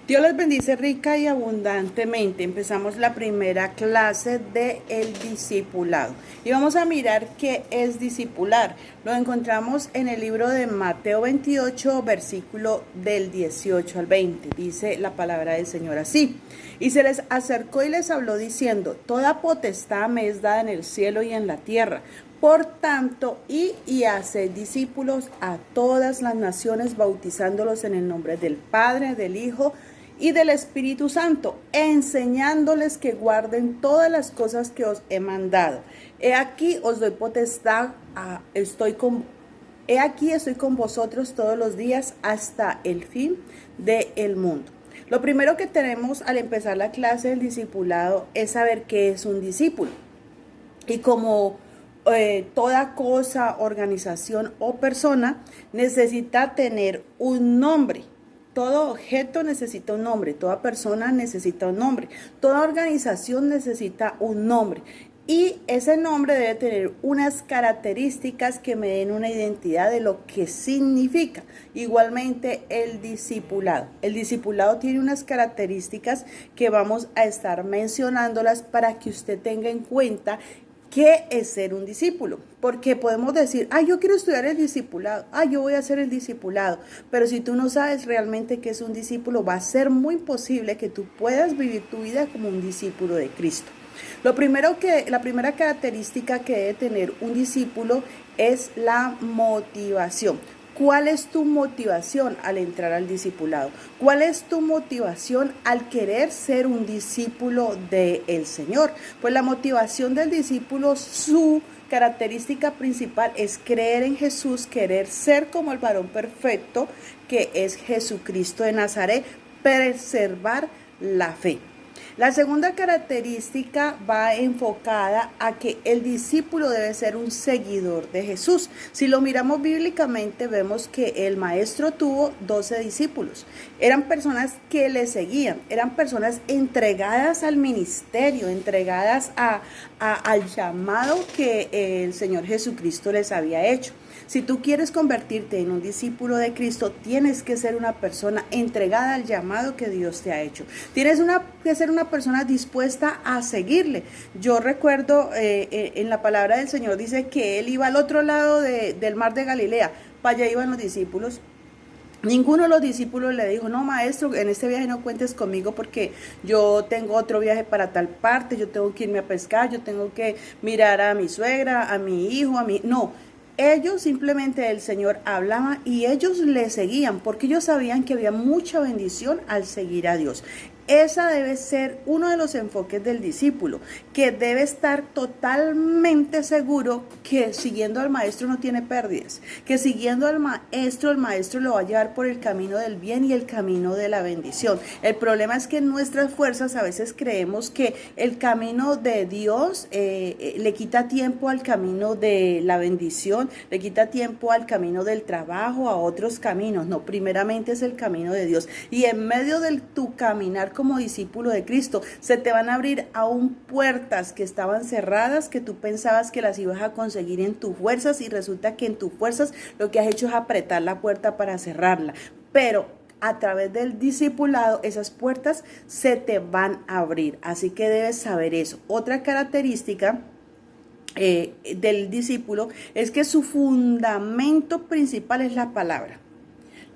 Dios les bendice rica y abundantemente. Empezamos la primera clase de el discipulado y vamos a mirar qué es discipular. Lo encontramos en el libro de Mateo 28, versículo del 18 al 20. Dice la palabra del Señor así: y se les acercó y les habló diciendo: toda potestad me es dada en el cielo y en la tierra. Por tanto, y haced discípulos a todas las naciones, bautizándolos en el nombre del Padre, del Hijo y del Espíritu Santo, enseñándoles que guarden todas las cosas que os he mandado. He aquí os doy potestad, he aquí estoy con vosotros todos los días hasta el fin del mundo. Lo primero que tenemos al empezar la clase del discipulado es saber qué es un discípulo. Y como toda cosa, organización o persona necesita tener un nombre. Todo objeto necesita un nombre, toda persona necesita un nombre, toda organización necesita un nombre. Y ese nombre debe tener unas características que me den una identidad de lo que significa. Igualmente el discipulado. El discipulado tiene unas características que vamos a estar mencionándolas para que usted tenga en cuenta ¿qué es ser un discípulo? Porque podemos decir, yo quiero estudiar el discipulado, yo voy a hacer el discipulado, pero si tú no sabes realmente qué es un discípulo, va a ser muy posible que tú puedas vivir tu vida como un discípulo de Cristo. La primera característica que debe tener un discípulo es la motivación. ¿Cuál es tu motivación al entrar al discipulado? ¿Cuál es tu motivación al querer ser un discípulo del Señor? Pues la motivación del discípulo, su característica principal es creer en Jesús, querer ser como el varón perfecto que es Jesucristo de Nazaret, preservar la fe. La segunda característica va enfocada a que el discípulo debe ser un seguidor de Jesús. Si lo miramos bíblicamente, vemos que el maestro tuvo 12 discípulos. Eran personas que le seguían, eran personas entregadas al ministerio, entregadas al llamado que el Señor Jesucristo les había hecho. Si tú quieres convertirte en un discípulo de Cristo, tienes que ser una persona entregada al llamado que Dios te ha hecho. Tienes que ser una persona dispuesta a seguirle. Yo recuerdo en la palabra del Señor dice que Él iba al otro lado del mar de Galilea. Para allá iban los discípulos. Ninguno de los discípulos le dijo: no, maestro, en este viaje no cuentes conmigo porque yo tengo otro viaje para tal parte, yo tengo que irme a pescar, yo tengo que mirar a mi suegra, a mi hijo, a mi... No. Ellos simplemente, el Señor hablaba y ellos le seguían porque ellos sabían que había mucha bendición al seguir a Dios. Esa debe ser uno de los enfoques del discípulo, que debe estar totalmente seguro que siguiendo al maestro no tiene pérdidas, que siguiendo al maestro, el maestro lo va a llevar por el camino del bien y el camino de la bendición. El problema es que en nuestras fuerzas a veces creemos que el camino de Dios le quita tiempo al camino de la bendición, le quita tiempo al camino del trabajo, a otros caminos. No, primeramente es el camino de Dios. Y en medio de tu caminar como discípulo de Cristo, se te van a abrir aún puertas que estaban cerradas, que tú pensabas que las ibas a conseguir en tus fuerzas y resulta que en tus fuerzas lo que has hecho es apretar la puerta para cerrarla. Pero a través del discipulado esas puertas se te van a abrir, así que debes saber eso. Otra característica del discípulo es que su fundamento principal es la palabra.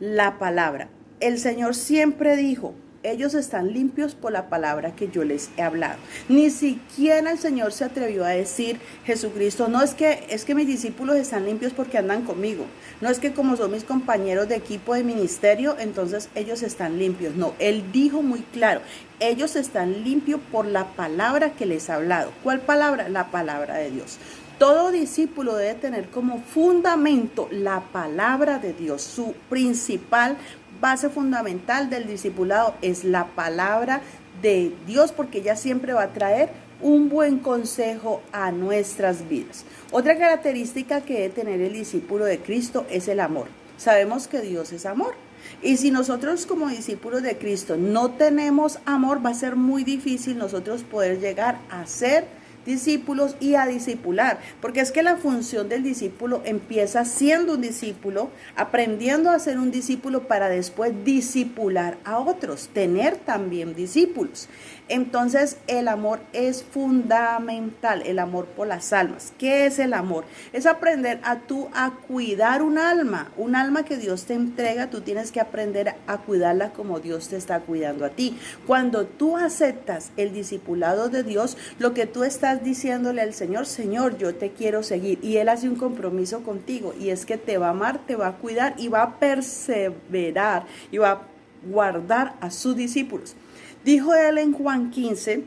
La palabra. El Señor siempre dijo: ellos están limpios por la palabra que yo les he hablado. Ni siquiera el Señor se atrevió a decir, Jesucristo, no es que mis discípulos están limpios porque andan conmigo. No es que como son mis compañeros de equipo de ministerio, entonces ellos están limpios. No, Él dijo muy claro, ellos están limpios por la palabra que les he hablado. ¿Cuál palabra? La palabra de Dios. Todo discípulo debe tener como fundamento la palabra de Dios. Su principal base fundamental del discipulado es la palabra de Dios, porque ella siempre va a traer un buen consejo a nuestras vidas. Otra característica que debe tener el discípulo de Cristo es el amor. Sabemos que Dios es amor. Y si nosotros como discípulos de Cristo no tenemos amor, va a ser muy difícil nosotros poder llegar a ser discípulos y a discipular, porque es que la función del discípulo empieza siendo un discípulo, aprendiendo a ser un discípulo para después discipular a otros, tener también discípulos. Entonces el amor es fundamental, el amor por las almas. ¿Qué es el amor? Es aprender a cuidar un alma que Dios te entrega. Tú tienes que aprender a cuidarla como Dios te está cuidando a ti. Cuando tú aceptas el discipulado de Dios, lo que tú estás diciéndole al Señor: Señor, yo te quiero seguir, y Él hace un compromiso contigo, y es que te va a amar, te va a cuidar y va a perseverar y va a guardar a sus discípulos. Dijo Él en Juan 15,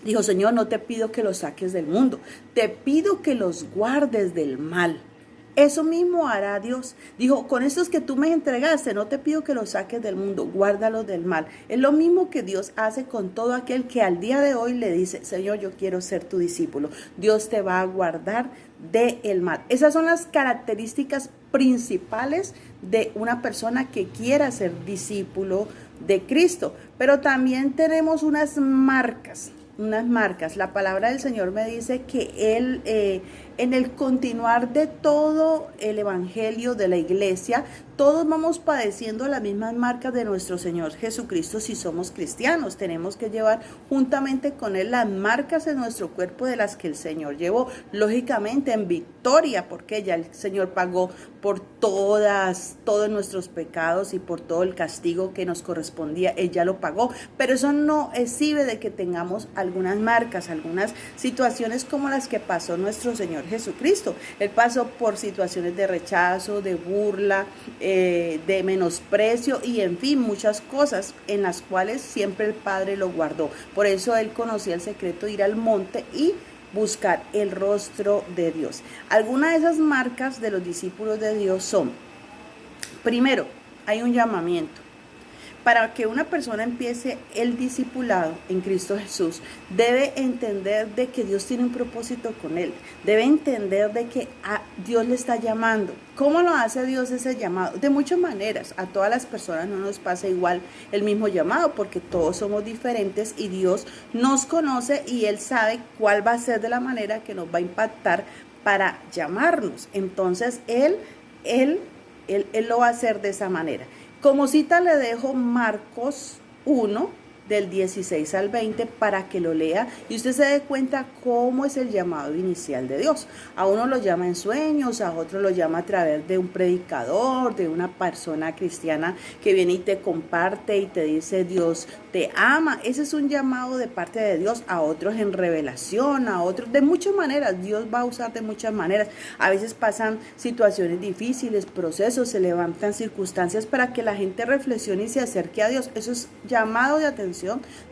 dijo: Señor, no te pido que los saques del mundo, te pido que los guardes del mal. Eso mismo hará Dios. Dijo: con estos que tú me entregaste, no te pido que los saques del mundo, guárdalos del mal. Es lo mismo que Dios hace con todo aquel que al día de hoy le dice: Señor, yo quiero ser tu discípulo. Dios te va a guardar del mal. Esas son las características principales de una persona que quiera ser discípulo de Cristo. Pero también tenemos unas marcas. La palabra del Señor me dice que Él, en el continuar de todo el evangelio de la iglesia, todos vamos padeciendo las mismas marcas de nuestro Señor Jesucristo. Si somos cristianos, tenemos que llevar juntamente con Él las marcas en nuestro cuerpo de las que el Señor llevó, lógicamente en victoria, porque ya el Señor pagó por todos nuestros pecados y por todo el castigo que nos correspondía. Él ya lo pagó, pero eso no exhibe de que tengamos algunas marcas, algunas situaciones como las que pasó nuestro Señor Jesucristo. Él pasó por situaciones de rechazo, de burla, de menosprecio y en fin, muchas cosas en las cuales siempre el Padre lo guardó. Por eso Él conocía el secreto de ir al monte y buscar el rostro de Dios. Algunas de esas marcas de los discípulos de Dios son: primero, hay un llamamiento. Para que una persona empiece el discipulado en Cristo Jesús, debe entender de que Dios tiene un propósito con él. Debe entender de que Dios le está llamando. ¿Cómo lo hace Dios ese llamado? De muchas maneras. A todas las personas no nos pasa igual el mismo llamado, porque todos somos diferentes y Dios nos conoce y Él sabe cuál va a ser de la manera que nos va a impactar para llamarnos. Entonces, Él lo va a hacer de esa manera. Como cita le dejo Marcos 1, del 16 al 20, para que lo lea y usted se dé cuenta cómo es el llamado inicial de Dios. A uno lo llama en sueños, a otro lo llama a través de un predicador, de una persona cristiana que viene y te comparte y te dice: Dios te ama. Ese es un llamado de parte de Dios. A otros en revelación, a otros de muchas maneras. Dios va a usar de muchas maneras. A veces pasan situaciones difíciles, procesos, se levantan circunstancias para que la gente reflexione y se acerque a Dios. Eso es llamado de atención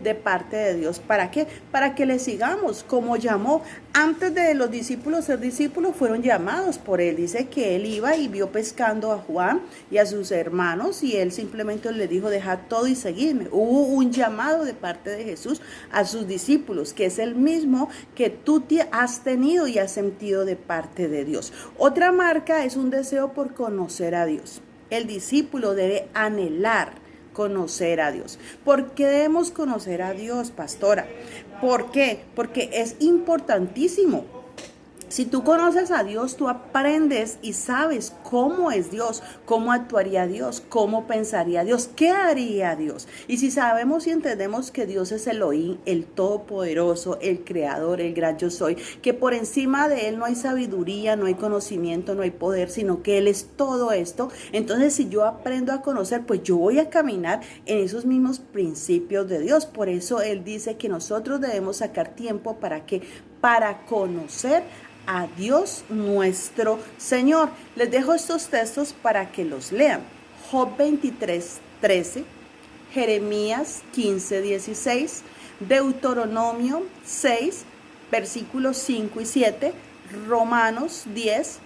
de parte de Dios. ¿Para qué? Para que le sigamos. Como llamó antes de los discípulos ser discípulos, fueron llamados por Él. Dice que Él iba y vio pescando a Juan y a sus hermanos y Él simplemente les dijo: dejad todo y seguidme. Hubo un llamado de parte de Jesús a sus discípulos, que es el mismo que tú has tenido y has sentido de parte de Dios. Otra marca es un deseo por conocer a Dios. El discípulo debe anhelar conocer a Dios. ¿Por qué debemos conocer a Dios, pastora? ¿Por qué? Porque es importantísimo. Si tú conoces a Dios, tú aprendes y sabes cómo es Dios, cómo actuaría Dios, cómo pensaría Dios, qué haría Dios. Y si sabemos y entendemos que Dios es Elohim, el Todopoderoso, el Creador, el gran yo soy, que por encima de Él no hay sabiduría, no hay conocimiento, no hay poder, sino que Él es todo esto. Entonces, si yo aprendo a conocer, pues yo voy a caminar en esos mismos principios de Dios. Por eso Él dice que nosotros debemos sacar tiempo para conocer a Dios nuestro Señor. Les dejo estos textos para que los lean. Job 23:13, Jeremías 15:16, Deuteronomio 6, versículos 5 y 7, Romanos 10,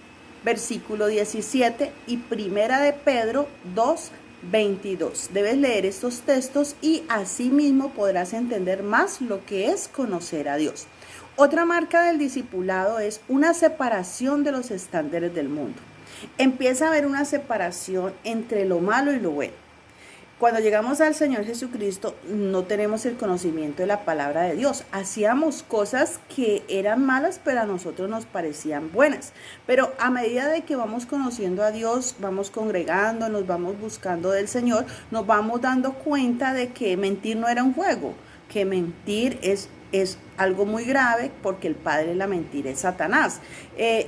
versículo 17 y Primera de Pedro 2:22. Debes leer estos textos y así mismo podrás entender más lo que es conocer a Dios. Otra marca del discipulado es una separación de los estándares del mundo. Empieza a haber una separación entre lo malo y lo bueno. Cuando llegamos al Señor Jesucristo, no tenemos el conocimiento de la palabra de Dios. Hacíamos cosas que eran malas, pero a nosotros nos parecían buenas. Pero a medida de que vamos conociendo a Dios, vamos congregando, nos vamos buscando del Señor, nos vamos dando cuenta de que mentir no era un juego, que mentir es algo muy grave, porque el padre de la mentira es Satanás.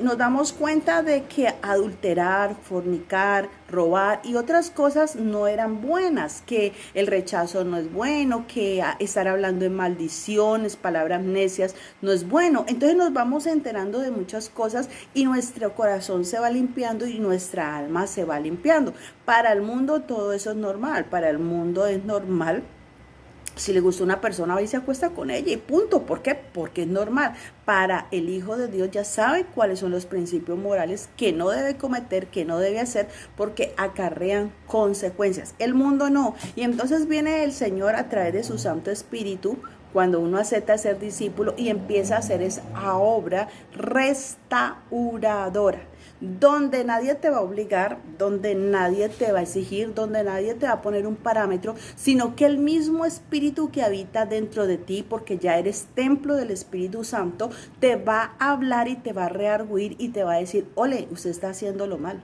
Nos damos cuenta de que adulterar, fornicar, robar y otras cosas no eran buenas, que el rechazo no es bueno, que estar hablando en maldiciones, palabras necias no es bueno. Entonces nos vamos enterando de muchas cosas y nuestro corazón se va limpiando y nuestra alma se va limpiando. Para el mundo todo eso es normal, para el mundo es normal. Si le gusta una persona, va y se acuesta con ella y punto. ¿Por qué? Porque es normal. Para el Hijo de Dios ya sabe cuáles son los principios morales que no debe cometer, que no debe hacer, porque acarrean consecuencias. El mundo no. Y entonces viene el Señor a través de su Santo Espíritu, cuando uno acepta ser discípulo y empieza a hacer esa obra restauradora, donde nadie te va a obligar, donde nadie te va a exigir, donde nadie te va a poner un parámetro, sino que el mismo Espíritu que habita dentro de ti, porque ya eres templo del Espíritu Santo, te va a hablar y te va a reargüir y te va a decir: ole, usted está haciéndolo mal,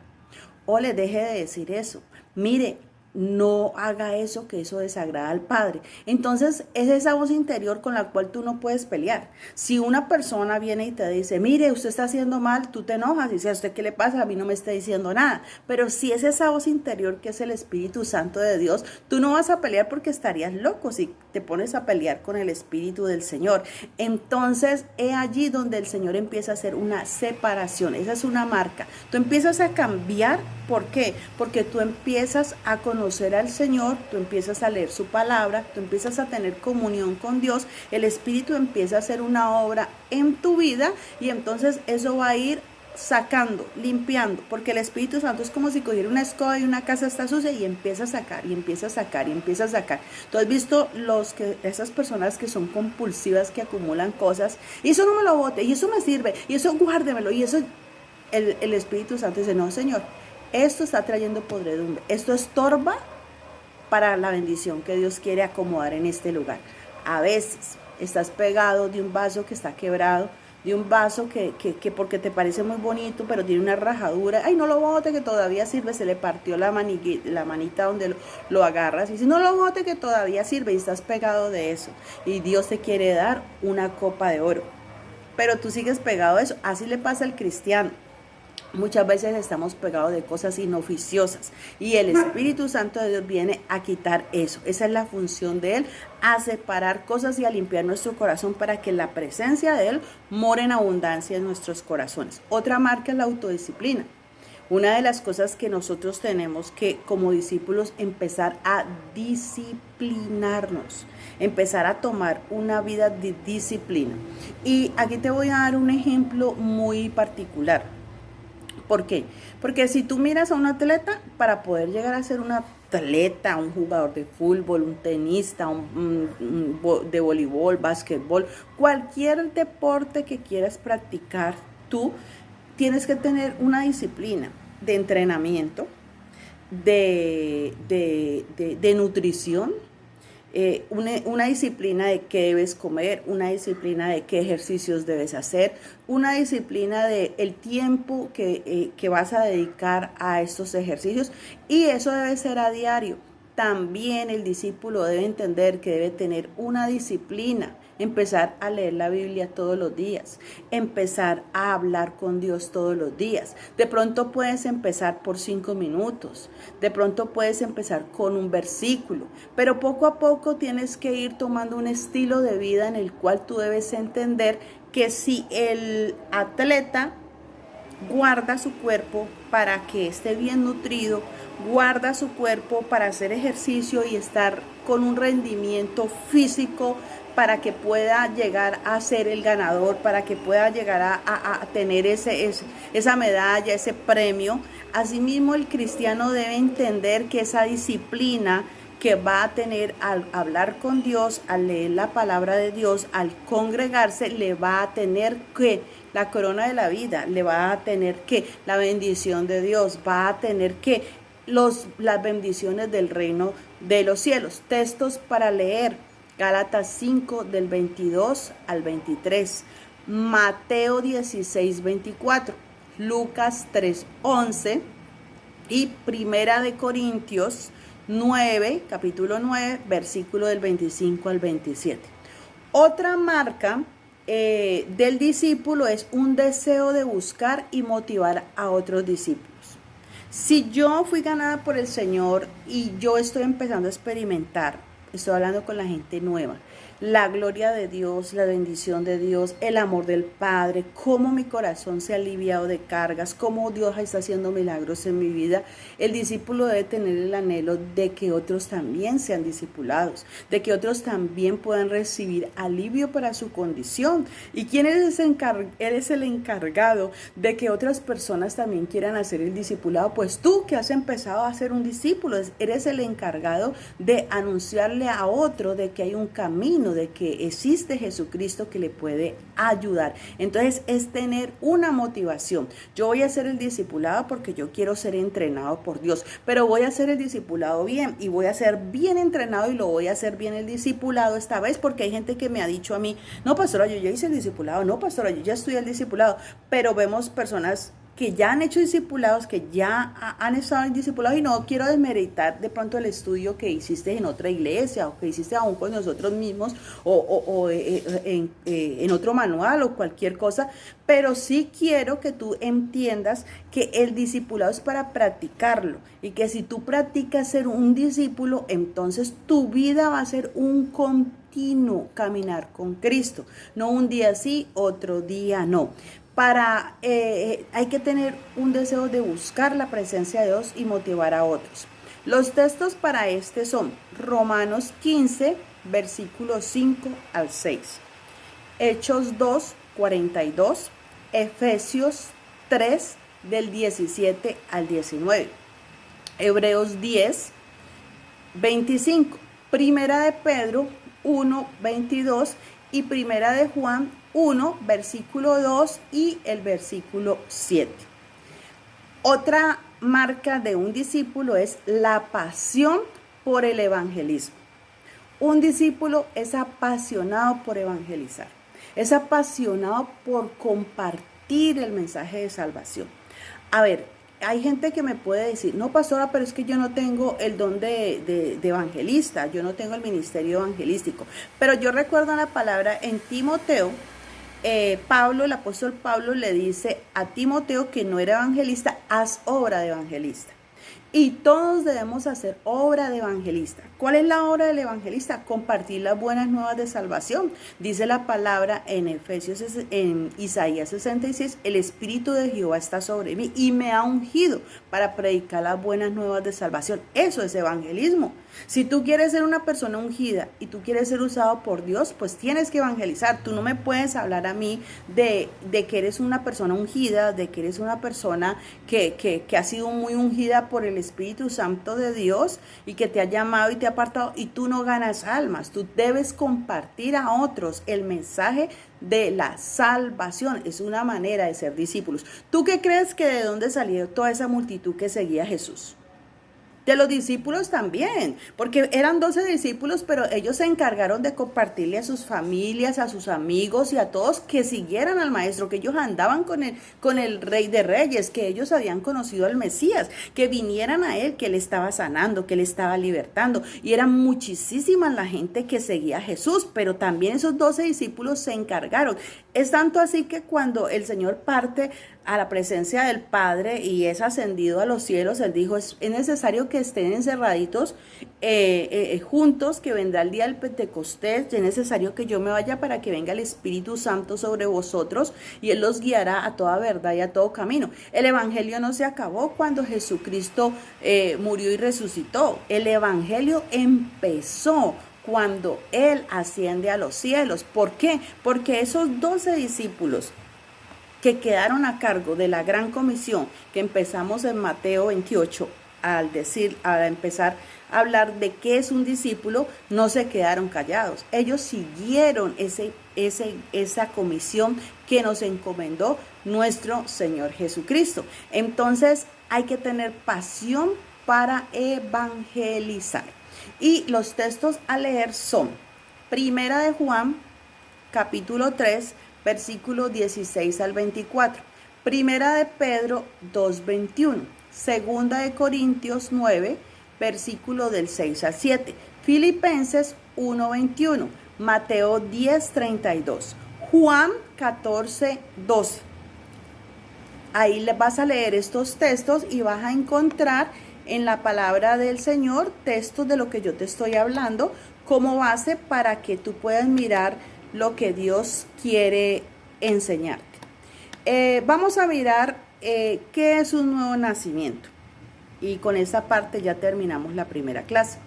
ole, deje de decir eso, mire, no haga eso, que eso desagrada al Padre. Entonces es esa voz interior con la cual tú no puedes pelear. Si una persona viene y te dice: mire, usted está haciendo mal, tú te enojas y dices: ¿a usted qué le pasa? A mí no me está diciendo nada. Pero si es esa voz interior que es el Espíritu Santo de Dios, tú no vas a pelear, porque estarías loco si te pones a pelear con el Espíritu del Señor. Entonces es allí donde el Señor empieza a hacer una separación. Esa es una marca. Tú empiezas a cambiar. ¿Por qué? Porque tú empiezas a conocer al Señor, tú empiezas a leer su palabra, tú empiezas a tener comunión con Dios, el Espíritu empieza a hacer una obra en tu vida y entonces eso va a ir sacando, limpiando, porque el Espíritu Santo es como si cogiera una escoba y una casa está sucia y empieza a sacar y empieza a sacar y empieza a sacar. Tú has visto esas personas que son compulsivas, que acumulan cosas, y eso no me lo bote, y eso me sirve, y eso guárdemelo, y eso el Espíritu Santo dice: no, Señor, esto está trayendo podredumbre, esto estorba para la bendición que Dios quiere acomodar en este lugar. A veces estás pegado de un vaso que está quebrado, de un vaso que porque te parece muy bonito, pero tiene una rajadura. Ay, no lo bote, que todavía sirve, se le partió la manita donde lo agarras. Y si no lo bote, que todavía sirve, y estás pegado de eso. Y Dios te quiere dar una copa de oro, pero tú sigues pegado a eso. Así le pasa al cristiano. Muchas veces estamos pegados de cosas inoficiosas y el Espíritu Santo de Dios viene a quitar eso. Esa es la función de Él, a separar cosas y a limpiar nuestro corazón para que la presencia de Él more en abundancia en nuestros corazones. Otra marca es la autodisciplina. Una de las cosas que nosotros tenemos que, como discípulos, empezar a disciplinarnos, empezar a tomar una vida de disciplina. Y aquí te voy a dar un ejemplo muy particular. ¿Por qué? Porque si tú miras a un atleta, para poder llegar a ser un atleta, un jugador de fútbol, un tenista, de voleibol, básquetbol, cualquier deporte que quieras practicar, tú tienes que tener una disciplina de entrenamiento, de nutrición, una disciplina de qué debes comer, una disciplina de qué ejercicios debes hacer, una disciplina de el tiempo que vas a dedicar a estos ejercicios, y eso debe ser a diario. También el discípulo debe entender que debe tener una disciplina, empezar a leer la Biblia todos los días, empezar a hablar con Dios todos los días. De pronto puedes empezar por 5 minutos, de pronto puedes empezar con un versículo, pero poco a poco tienes que ir tomando un estilo de vida en el cual tú debes entender que si el atleta guarda su cuerpo para que esté bien nutrido, guarda su cuerpo para hacer ejercicio y estar con un rendimiento físico, para que pueda llegar a ser el ganador, para que pueda llegar a tener esa medalla, ese premio. Asimismo, el cristiano debe entender que esa disciplina que va a tener al hablar con Dios, al leer la palabra de Dios, al congregarse, le va a tener que la corona de la vida, le va a tener que la bendición de Dios, va a tener que las bendiciones del reino de los cielos. Textos para leer: Gálatas 5 del 22 al 23, Mateo 16, 24, Lucas 3, 11 y Primera de Corintios 9, capítulo 9, versículo del 25 al 27. Otra marca del discípulo es un deseo de buscar y motivar a otros discípulos. Si yo fui ganada por el Señor y yo estoy empezando a experimentar, estoy hablando con la gente nueva, la gloria de Dios, la bendición de Dios, el amor del Padre, cómo mi corazón se ha aliviado de cargas, cómo Dios está haciendo milagros en mi vida, el discípulo debe tener el anhelo de que otros también sean discipulados, de que otros también puedan recibir alivio para su condición. ¿Y quién eres el encargado de que otras personas también quieran hacer el discipulado? Pues tú, que has empezado a ser un discípulo, eres el encargado de anunciarle a otro de que hay un camino, de que existe Jesucristo que le puede ayudar. Entonces es tener una motivación. Yo voy a ser el discipulado porque yo quiero ser entrenado por Dios, pero voy a ser el discipulado bien y voy a ser bien entrenado y lo voy a hacer bien el discipulado esta vez, porque hay gente que me ha dicho a mí: no, pastora, yo ya hice el discipulado, no, pastora, yo ya estudié el discipulado, pero vemos personas que ya han hecho discipulados, que ya han estado en discipulados, y no quiero desmeritar de pronto el estudio que hiciste en otra iglesia o que hiciste aún con nosotros mismos o en otro manual o cualquier cosa, pero sí quiero que tú entiendas que el discipulado es para practicarlo y que si tú practicas ser un discípulo, entonces tu vida va a ser un continuo caminar con Cristo, no un día sí, otro día no. Hay que tener un deseo de buscar la presencia de Dios y motivar a otros. Los textos para este son Romanos 15, versículos 5 al 6, Hechos 2, 42, Efesios 3, del 17 al 19, Hebreos 10, 25, Primera de Pedro 1, 22 y Primera de Juan 1, versículo 2 y el versículo 7. Otra marca de un discípulo es la pasión por el evangelismo. Un discípulo es apasionado por evangelizar, es apasionado por compartir el mensaje de salvación. A ver, hay gente que me puede decir: no, pastora, pero es que yo no tengo el don de evangelista, yo no tengo el ministerio evangelístico. Pero yo recuerdo la palabra en Timoteo, Pablo, el apóstol Pablo le dice a Timoteo, que no era evangelista: haz obra de evangelista. Y todos debemos hacer obra de evangelista. ¿Cuál es la obra del evangelista? Compartir las buenas nuevas de salvación. Dice la palabra en Isaías 66, el Espíritu de Jehová está sobre mí y me ha ungido para predicar las buenas nuevas de salvación. Eso es evangelismo. Si tú quieres ser una persona ungida y tú quieres ser usado por Dios, pues tienes que evangelizar. Tú no me puedes hablar a mí de que eres una persona ungida, de que eres una persona que ha sido muy ungida por el Espíritu Santo de Dios y que te ha llamado y te ha apartado, y tú no ganas almas. Tú debes compartir a otros el mensaje de la salvación. Es una manera de ser discípulos. ¿Tú qué crees que de dónde salió toda esa multitud que seguía a Jesús? De los discípulos también, porque eran 12 discípulos, pero ellos se encargaron de compartirle a sus familias, a sus amigos y a todos que siguieran al maestro, que ellos andaban con el Rey de Reyes, que ellos habían conocido al Mesías, que vinieran a él, que él estaba sanando, que él estaba libertando. Y era muchísima la gente que seguía a Jesús, pero también esos 12 discípulos se encargaron. Es tanto así que cuando el Señor parte a la presencia del Padre y es ascendido a los cielos, él dijo: es necesario que estén encerraditos juntos, que vendrá el día del Pentecostés, es necesario que yo me vaya para que venga el Espíritu Santo sobre vosotros y él los guiará a toda verdad y a todo camino. El evangelio no se acabó cuando Jesucristo murió y resucitó. El evangelio empezó cuando él asciende a los cielos. ¿Por qué? Porque esos 12 discípulos que quedaron a cargo de la gran comisión que empezamos en Mateo 28, al empezar a hablar de qué es un discípulo, no se quedaron callados. Ellos siguieron esa comisión que nos encomendó nuestro Señor Jesucristo. Entonces hay que tener pasión para evangelizar. Y los textos a leer son Primera de Juan, capítulo 3, versículos 16 al 24. Primera de Pedro 2:21. Segunda de Corintios 9, versículo del 6 al 7. Filipenses 1:21. Mateo 10:32. Juan 14:12. Ahí le vas a leer estos textos y vas a encontrar en la palabra del Señor textos de lo que yo te estoy hablando como base para que tú puedas mirar lo que Dios quiere enseñarte. Vamos a mirar qué es un nuevo nacimiento. Y con esta parte ya terminamos la primera clase.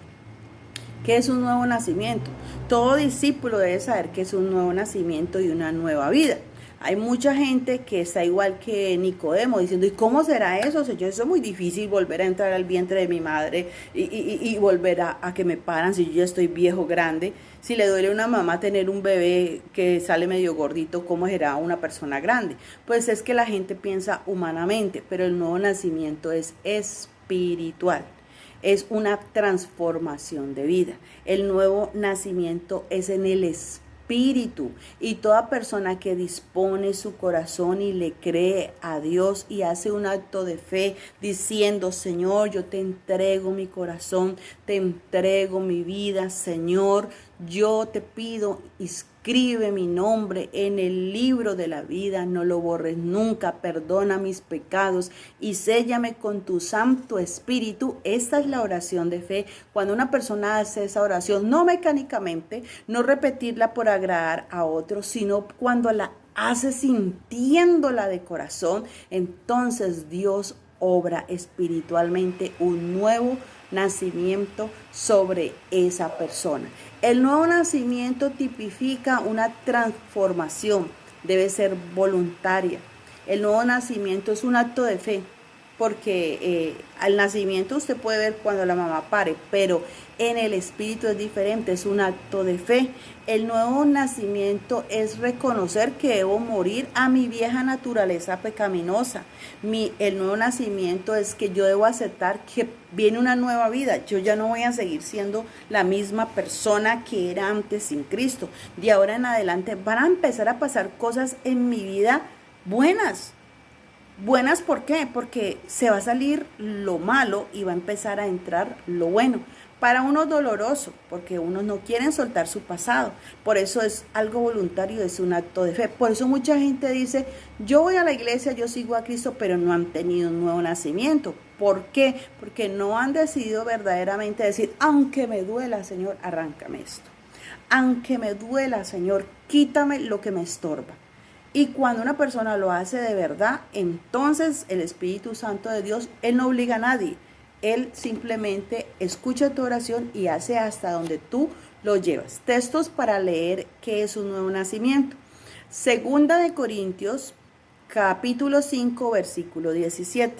¿Qué es un nuevo nacimiento? Todo discípulo debe saber qué es un nuevo nacimiento y una nueva vida. Hay mucha gente que está igual que Nicodemo diciendo, ¿y cómo será eso, Señor? Eso es muy difícil, volver a entrar al vientre de mi madre y volver a que me paran si yo ya estoy viejo, grande. Si le duele a una mamá tener un bebé que sale medio gordito, ¿cómo será una persona grande? Pues es que la gente piensa humanamente, pero el nuevo nacimiento es espiritual. Es una transformación de vida. El nuevo nacimiento es en el espíritu, y toda persona que dispone su corazón y le cree a Dios y hace un acto de fe diciendo, Señor, yo te entrego mi corazón, te entrego mi vida, Señor, yo te pido, escribe mi nombre en el libro de la vida, no lo borres nunca, perdona mis pecados y séllame con tu Santo Espíritu. Esta es la oración de fe. Cuando una persona hace esa oración, no mecánicamente, no repetirla por agradar a otros, sino cuando la hace sintiéndola de corazón, entonces Dios obra espiritualmente un nuevo nacimiento sobre esa persona. El nuevo nacimiento tipifica una transformación, debe ser voluntaria. El nuevo nacimiento es un acto de fe, porque al nacimiento usted puede ver cuando la mamá pare, pero en el espíritu es diferente, es un acto de fe. El nuevo nacimiento es reconocer que debo morir a mi vieja naturaleza pecaminosa. El nuevo nacimiento es que yo debo aceptar que viene una nueva vida. Yo ya no voy a seguir siendo la misma persona que era antes sin Cristo. De ahora en adelante van a empezar a pasar cosas en mi vida buenas. Buenas, ¿por qué? Porque se va a salir lo malo y va a empezar a entrar lo bueno. Para unos doloroso, porque unos no quieren soltar su pasado. Por eso es algo voluntario, es un acto de fe. Por eso mucha gente dice, yo voy a la iglesia, yo sigo a Cristo, pero no han tenido un nuevo nacimiento. ¿Por qué? Porque no han decidido verdaderamente decir, aunque me duela, Señor, arráncame esto. Aunque me duela, Señor, quítame lo que me estorba. Y cuando una persona lo hace de verdad, entonces el Espíritu Santo de Dios, Él no obliga a nadie. Él simplemente escucha tu oración y hace hasta donde tú lo llevas. Textos para leer qué es un nuevo nacimiento. Segunda de Corintios, capítulo 5, versículo 17.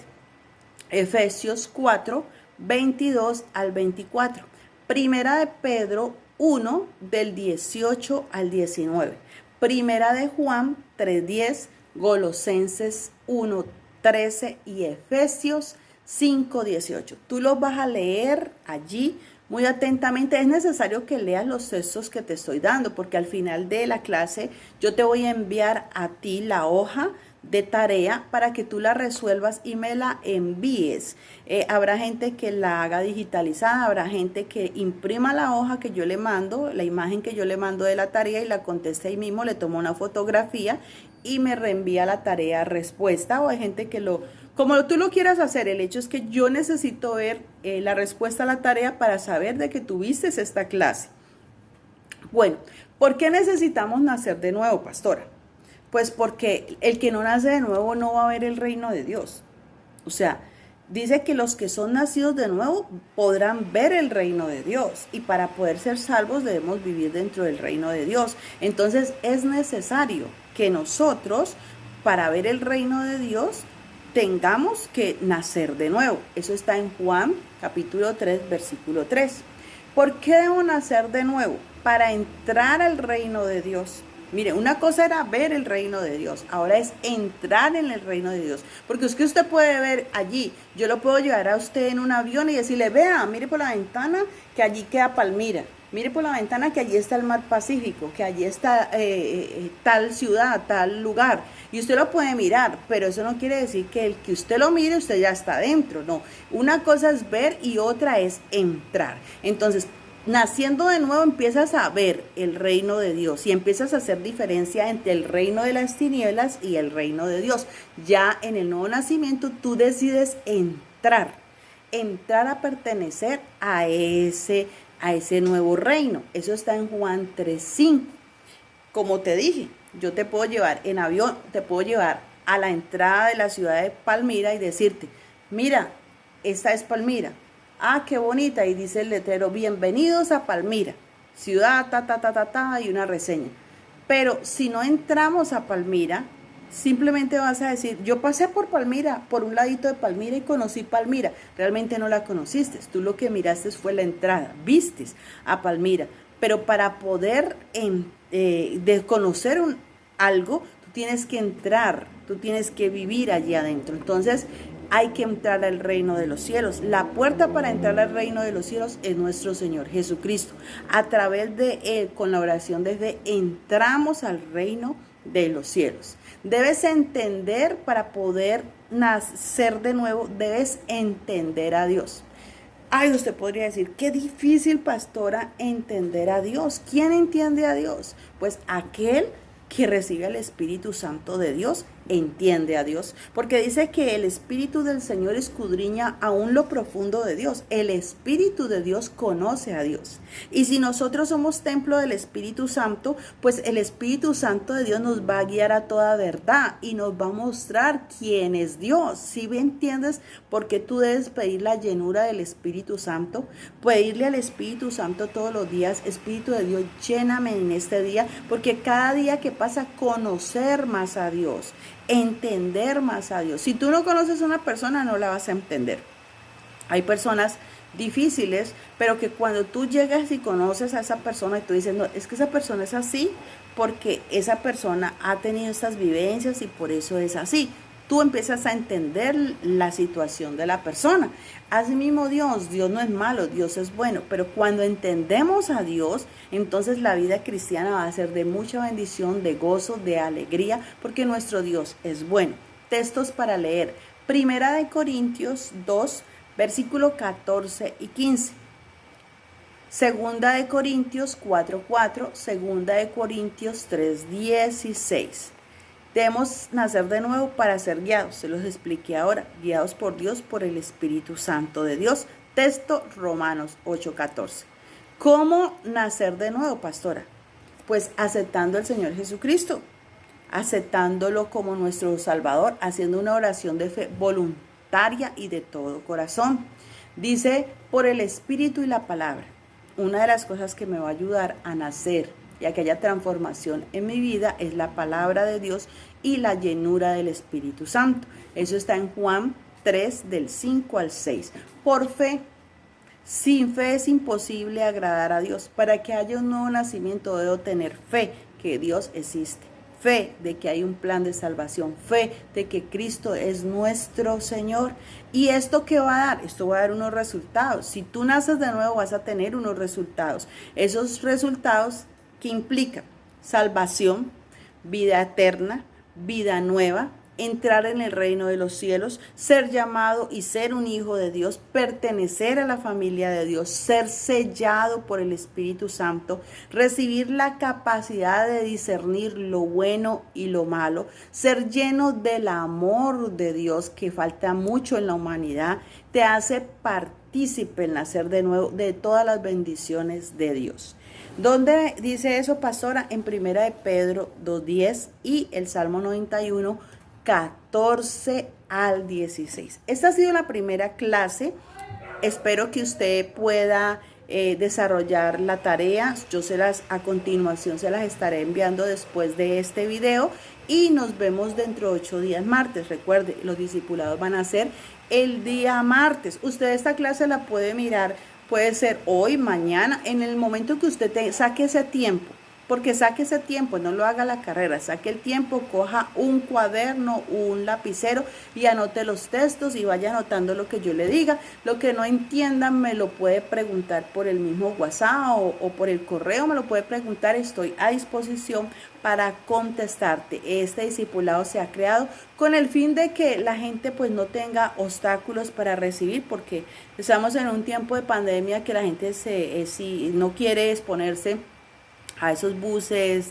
Efesios 4, 22 al 24. Primera de Pedro 1, del 18 al 19. Primera de Juan 3:10, Colosenses 1:13 y Efesios 5:18. Tú los vas a leer allí muy atentamente. Es necesario que leas los textos que te estoy dando, porque al final de la clase yo te voy a enviar a ti la hoja de tarea para que tú la resuelvas y me la envíes. Habrá gente que la haga digitalizada, habrá gente que imprima la hoja que yo le mando, la imagen que yo le mando de la tarea y la conteste ahí mismo, le tomo una fotografía y me reenvía la tarea respuesta. O hay gente que como tú lo quieras hacer, el hecho es que yo necesito ver la respuesta a la tarea para saber de que tuviste esta clase. Bueno, ¿por qué necesitamos nacer de nuevo, pastora? Pues porque el que no nace de nuevo no va a ver el reino de Dios. O sea, dice que los que son nacidos de nuevo podrán ver el reino de Dios. Y para poder ser salvos debemos vivir dentro del reino de Dios. Entonces es necesario que nosotros, para ver el reino de Dios, tengamos que nacer de nuevo. Eso está en Juan capítulo 3, versículo 3. ¿Por qué debo nacer de nuevo? Para entrar al reino de Dios. Mire, una cosa era ver el reino de Dios, ahora es entrar en el reino de Dios. Porque es que usted puede ver allí, yo lo puedo llevar a usted en un avión y decirle, vea, mire por la ventana que allí queda Palmira. Mire por la ventana que allí está el mar Pacífico, que allí está tal ciudad, tal lugar. Y usted lo puede mirar, pero eso no quiere decir que el que usted lo mire, usted ya está dentro. No, una cosa es ver y otra es entrar. Entonces, naciendo de nuevo empiezas a ver el reino de Dios y empiezas a hacer diferencia entre el reino de las tinieblas y el reino de Dios. Ya en el nuevo nacimiento tú decides entrar a pertenecer a ese nuevo reino. Eso está en Juan 3:5. Como te dije, yo te puedo llevar en avión, te puedo llevar a la entrada de la ciudad de Palmira y decirte, mira, esta es Palmira. Ah, qué bonita. Y dice el letrero, bienvenidos a Palmira, ciudad, y una reseña. Pero si no entramos a Palmira, simplemente vas a decir, yo pasé por Palmira, por un ladito de Palmira y conocí Palmira. Realmente no la conociste. Tú lo que miraste fue la entrada, vistes a Palmira. Pero para poder conocer algo, tú tienes que entrar, tú tienes que vivir allí adentro. Entonces, hay que entrar al reino de los cielos. La puerta para entrar al reino de los cielos es nuestro Señor Jesucristo. A través de Él, con la oración desde, entramos al reino de los cielos. Debes entender para poder nacer de nuevo, debes entender a Dios. Ay, usted podría decir, qué difícil, pastora, entender a Dios. ¿Quién entiende a Dios? Pues aquel que recibe el Espíritu Santo de Dios, entiende a Dios, porque dice que el Espíritu del Señor escudriña aún lo profundo de Dios. El Espíritu de Dios conoce a Dios. Y si nosotros somos templo del Espíritu Santo, pues el Espíritu Santo de Dios nos va a guiar a toda verdad y nos va a mostrar quién es Dios. ¿Sí me entiendes? Porque tú debes pedir la llenura del Espíritu Santo, pedirle al Espíritu Santo todos los días, Espíritu de Dios, lléname en este día, porque cada día que pasa, conocer más a Dios, entender más a Dios. Si tú no conoces a una persona, no la vas a entender. Hay personas difíciles, pero que cuando tú llegas y conoces a esa persona y tú dices, no, es que esa persona es así porque esa persona ha tenido estas vivencias y por eso es así. Tú empiezas a entender la situación de la persona. Asimismo Dios no es malo, Dios es bueno, pero cuando entendemos a Dios, entonces la vida cristiana va a ser de mucha bendición, de gozo, de alegría, porque nuestro Dios es bueno. Textos para leer. Primera de Corintios 2, versículo 14 y 15. Segunda de Corintios 4:4, Segunda de Corintios 3:16. Debemos nacer de nuevo para ser guiados, se los expliqué ahora, guiados por Dios, por el Espíritu Santo de Dios. Texto Romanos 8:14. ¿Cómo nacer de nuevo, pastora? Pues aceptando al Señor Jesucristo, aceptándolo como nuestro Salvador, haciendo una oración de fe voluntaria y de todo corazón. Dice, por el Espíritu y la palabra. Una de las cosas que me va a ayudar a nacer y a que haya transformación en mi vida es la palabra de Dios y la llenura del Espíritu Santo. Eso está en Juan 3, del 5 al 6. Por fe, sin fe es imposible agradar a Dios. Para que haya un nuevo nacimiento debo tener fe que Dios existe. Fe de que hay un plan de salvación, fe de que Cristo es nuestro Señor. ¿Y esto qué va a dar? Esto va a dar unos resultados. Si tú naces de nuevo vas a tener unos resultados. Esos resultados que implican salvación, vida eterna, vida nueva, entrar en el reino de los cielos, ser llamado y ser un hijo de Dios, pertenecer a la familia de Dios, ser sellado por el Espíritu Santo, recibir la capacidad de discernir lo bueno y lo malo, ser lleno del amor de Dios, que falta mucho en la humanidad, te hace partícipe en nacer de nuevo de todas las bendiciones de Dios. ¿Dónde dice eso, pastora? En Primera de Pedro 2:10 y el Salmo 91, 14 al 16. Esta ha sido la primera clase. Espero que usted pueda desarrollar la tarea. Yo a continuación se las estaré enviando después de este video y nos vemos dentro de 8 días martes. Recuerde, los discipulados van a ser el día martes. Usted esta clase la puede mirar. Puede ser hoy, mañana, en el momento que usted saque ese tiempo porque saque ese tiempo, no lo haga a la carrera, saque el tiempo, coja un cuaderno, un lapicero y anote los textos y vaya anotando lo que yo le diga. Lo que no entiendan me lo puede preguntar por el mismo WhatsApp o por el correo, me lo puede preguntar, estoy a disposición para contestarte. Este discipulado se ha creado con el fin de que la gente pues no tenga obstáculos para recibir, porque estamos en un tiempo de pandemia que la gente si no quiere exponerse a esos buses,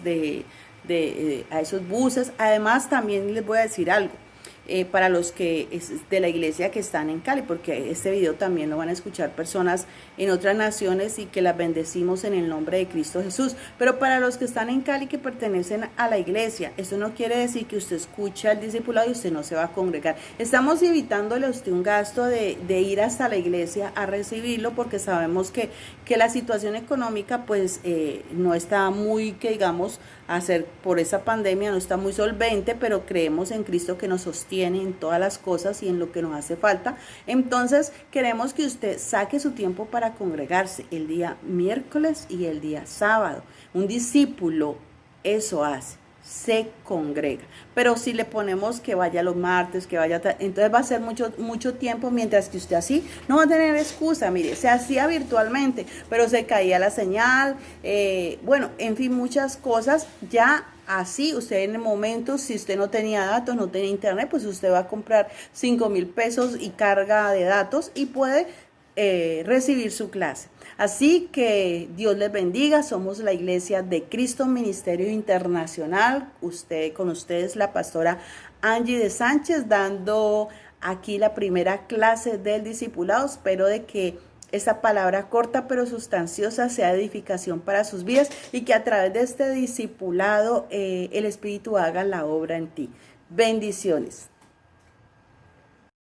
a esos buses. Además, también les voy a decir algo. Para los que es de la iglesia que están en Cali, porque este video también lo van a escuchar personas en otras naciones y que las bendecimos en el nombre de Cristo Jesús. Pero para los que están en Cali que pertenecen a la iglesia, eso no quiere decir que usted escucha el discipulado y usted no se va a congregar. Estamos evitándole a usted un gasto de ir hasta la iglesia a recibirlo, porque sabemos que la situación económica pues no está muy, que digamos, hacer por esa pandemia, no está muy solvente, pero creemos en Cristo que nos sostiene en todas las cosas y en lo que nos hace falta. Entonces queremos que usted saque su tiempo para congregarse el día miércoles y el día sábado. Un discípulo eso hace, se congrega. Pero si le ponemos que vaya los martes, que vaya, entonces va a ser mucho tiempo, mientras que usted así no va a tener excusa. Mire, se hacía virtualmente, pero se caía la señal, bueno, en fin, muchas cosas. Ya así, usted en el momento, si usted no tenía datos, no tenía internet, pues usted va a comprar 5,000 pesos y carga de datos y puede recibir su clase. Así que Dios les bendiga. Somos la Iglesia de Cristo Ministerio Internacional. Con ustedes la pastora Angie de Sánchez, dando aquí la primera clase del discipulado. Espero de que esta palabra corta pero sustanciosa sea edificación para sus vidas y que a través de este discipulado el Espíritu haga la obra en ti. Bendiciones.